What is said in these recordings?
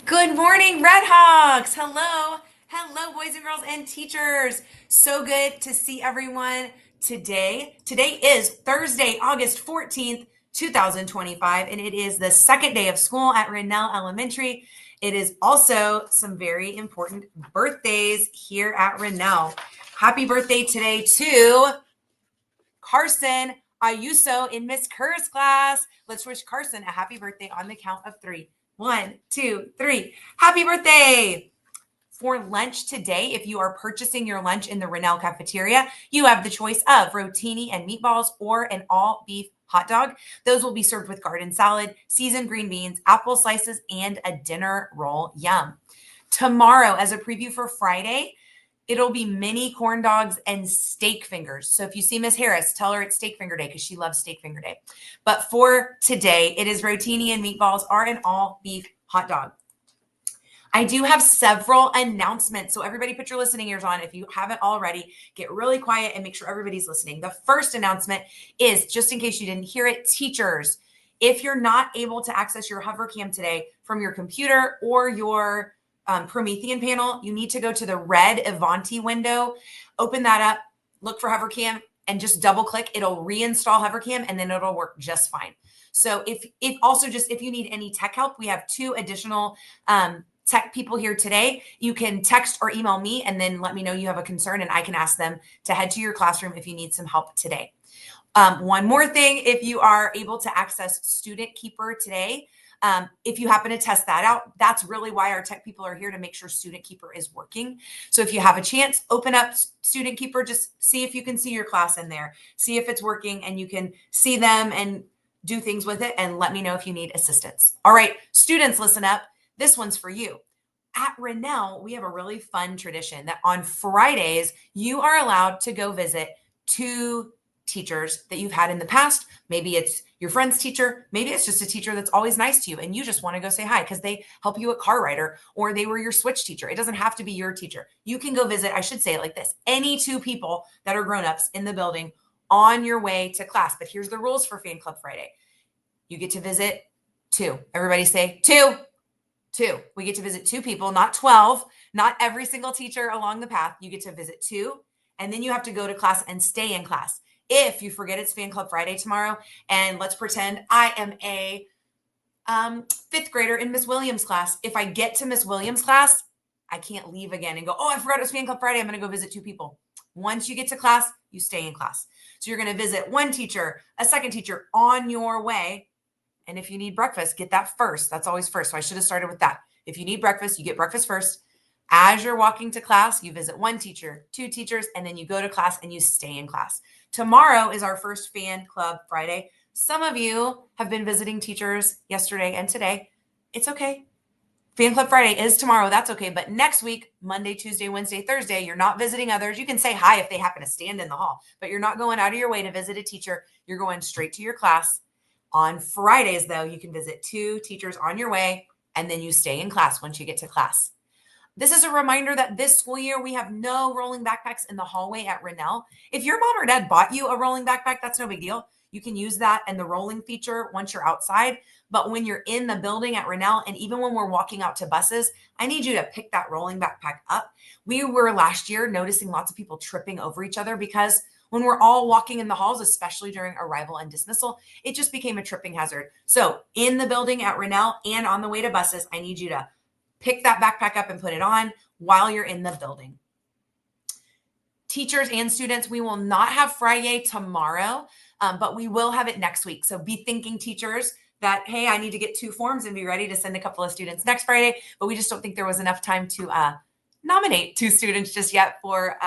Good morning, Red Hawks. Hello. Hello, boys and girls and teachers. So good to see everyone today. Today is Thursday, August 14th, 2025, and it is the second day of school at Rennell Elementary. It is also some very important birthdays here at Rennell. Happy birthday today to Carson Ayuso in Miss Kerr's class. Let's wish Carson a happy birthday on the count of three. One, two, three. Happy birthday. For lunch today, if you are purchasing your lunch in the Rennell cafeteria, you have the choice of rotini and meatballs or an all beef hot dog. Those will be served with garden salad, seasoned green beans, apple slices, and a dinner roll. Yum. Tomorrow, as a preview for Friday, it'll be mini corn dogs and steak fingers. So if you see Miss Harris, tell her it's steak finger day because she loves steak finger day. But for today, it is rotini and meatballs or an all beef hot dog. I do have several announcements. So everybody put your listening ears on. If you haven't already, get really quiet and make sure everybody's listening. The first announcement is, just in case you didn't hear it, teachers, if you're not able to access your HoverCam today from your computer or your Promethean panel, you need to go to the red Ivanti window, open that up, look for HoverCam, and just double click. It'll reinstall HoverCam and then it'll work just fine. So if you need any tech help, we have two additional tech people here today. You can text or email me and then let me know you have a concern and I can ask them to head to your classroom if you need some help today. One more thing, if you are able to access Student Keeper today, if you happen to test that out, that's really why our tech people are here, to make sure Student Keeper is working. So if you have a chance, open up Student Keeper, just see if you can see your class in there, see if it's working and you can see them and do things with it, and let me know if you need assistance. All right, students, listen up. This one's for you. At Rennell, we have a really fun tradition that on Fridays, you are allowed to go visit two teachers that you've had in the past. Maybe it's your friend's teacher. Maybe it's just a teacher that's always nice to you and you just want to go say hi because they help you at car rider or they were your switch teacher. It doesn't have to be your teacher. You can go visit, I should say it like this, any two people that are grown-ups in the building on your way to class. But here's the rules for Fan Club Friday. You get to visit two. Everybody say two. Two. We get to visit two people, not 12, not every single teacher along the path. You get to visit two, and then you have to go to class and stay in class. If you forget it's Fan Club Friday tomorrow, and let's pretend I am a fifth grader in Miss Williams' class. If I get to Miss Williams' class, I can't leave again and go, oh, I forgot it was Fan Club Friday. I'm going to go visit two people. Once you get to class, you stay in class. So you're going to visit one teacher, a second teacher on your way. And if you need breakfast, get that first. That's always first. So I should have started with that. If you need breakfast, you get breakfast first. As you're walking to class, you visit one teacher, two teachers, and then you go to class and you stay in class. Tomorrow is our first Fan Club Friday. Some of you have been visiting teachers yesterday and today. It's okay. Fan Club Friday is tomorrow. That's okay. But next week, Monday, Tuesday, Wednesday, Thursday, you're not visiting others. You can say hi if they happen to stand in the hall, but you're not going out of your way to visit a teacher. You're going straight to your class. On Fridays, though, you can visit two teachers on your way, and then you stay in class once you get to class. This is a reminder that this school year, we have no rolling backpacks in the hallway at Rennell. If your mom or dad bought you a rolling backpack, that's no big deal. You can use that and the rolling feature once you're outside. But when you're in the building at Rennell, and even when we're walking out to buses, I need you to pick that rolling backpack up. We were last year noticing lots of people tripping over each other because when we're all walking in the halls, especially during arrival and dismissal, it just became a tripping hazard. So in the building at Rennell and on the way to buses, I need you to pick that backpack up and put it on while you're in the building. Teachers and students, we will not have Friday tomorrow, but we will have it next week. So be thinking, teachers, that, hey, I need to get two forms and be ready to send a couple of students next Friday, but we just don't think there was enough time to nominate two students just yet for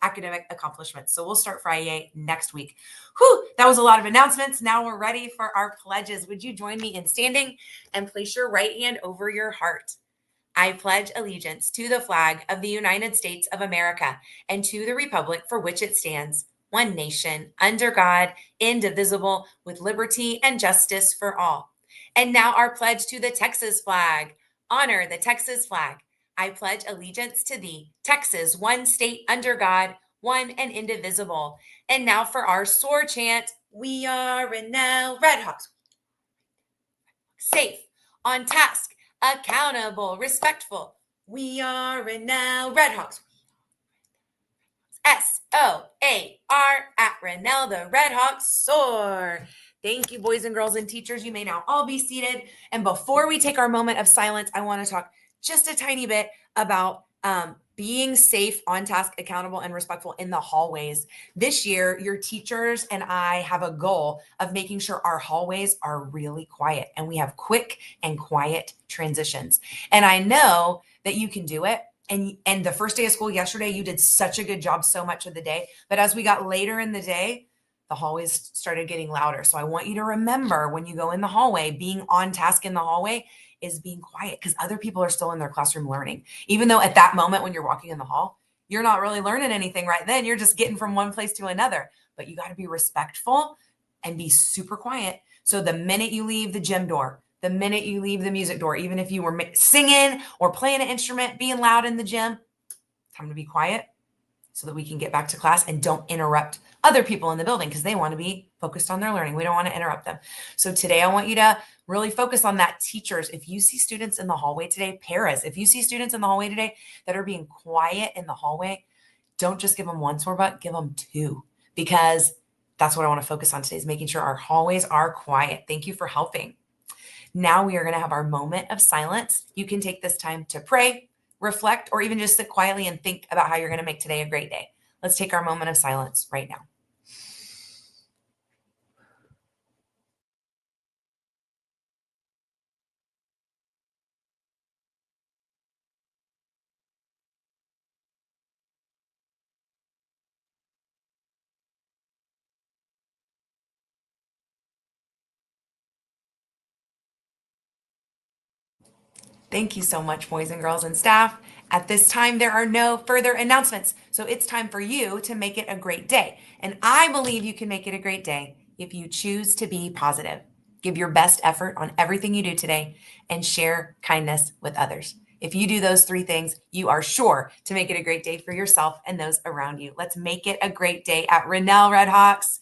academic accomplishments. So we'll start Friday next week. Whew, that was a lot of announcements. Now we're ready for our pledges. Would you join me in standing and place your right hand over your heart? I pledge allegiance to the flag of the United States of America and to the republic for which it stands, one nation, under God, indivisible, with liberty and justice for all. And now our pledge to the Texas flag. Honor the Texas flag. I pledge allegiance to thee, Texas, one state under God, one and indivisible. And now for our SOAR chant, we are Rennell Red Hawks. Safe, on task, accountable, respectful. We are Rennell Redhawks. SOAR at Rennell the Redhawks soar. Thank you, boys and girls and teachers. You may now all be seated. And before we take our moment of silence, I want to talk just a tiny bit about being safe, on task, accountable, and respectful in the hallways. This year, your teachers and I have a goal of making sure our hallways are really quiet and we have quick and quiet transitions. And I know that you can do it. And the first day of school yesterday, you did such a good job so much of the day. But as we got later in the day, the hallways started getting louder. So I want you to remember when you go in the hallway, being on task in the hallway is being quiet because other people are still in their classroom learning. Even though at that moment when you're walking in the hall, you're not really learning anything right then. You're just getting from one place to another. But you got to be respectful and be super quiet. So the minute you leave the gym door, the minute you leave the music door, even if you were singing or playing an instrument, being loud in the gym, time to be quiet so that we can get back to class and don't interrupt other people in the building because they want to be focused on their learning. We don't want to interrupt them. So today I want you to really focus on that. Teachers, if you see students in the hallway today, paras, if you see students in the hallway today that are being quiet in the hallway, don't just give them one sore butt, give them two, because that's what I want to focus on today, is making sure our hallways are quiet. Thank you for helping. Now we are going to have our moment of silence. You can take this time to pray, reflect, or even just sit quietly and think about how you're going to make today a great day. Let's take our moment of silence right now. Thank you so much, boys and girls and staff. At this time, there are no further announcements. So it's time for you to make it a great day. And I believe you can make it a great day if you choose to be positive. Give your best effort on everything you do today and share kindness with others. If you do those three things, you are sure to make it a great day for yourself and those around you. Let's make it a great day at Rennell Redhawks.